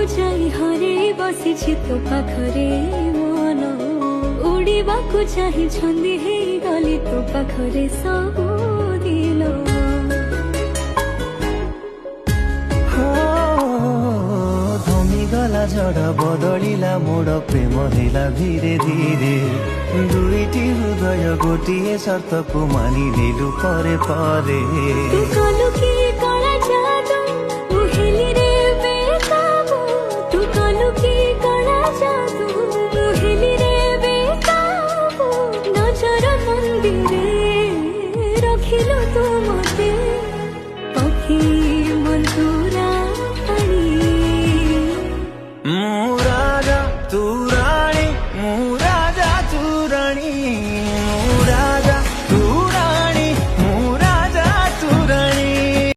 चाहि हरे बसिछि तो पाखरे मन उड़िबाकु चाहि छंदी हे गली तो पाखरे सब दिन गला झड़ बदलिला मोड़ प्रेम हेला धीरे धीरे दुईटी हृदय गोटिए शर्त को मानि नेलु परे परे तू कलु की कला जादू मुहेली रे बेकाबू तू कलु की कला जादू मुहेली रे बेकाबू नजर मंदिरे रखिलु तू मते पखी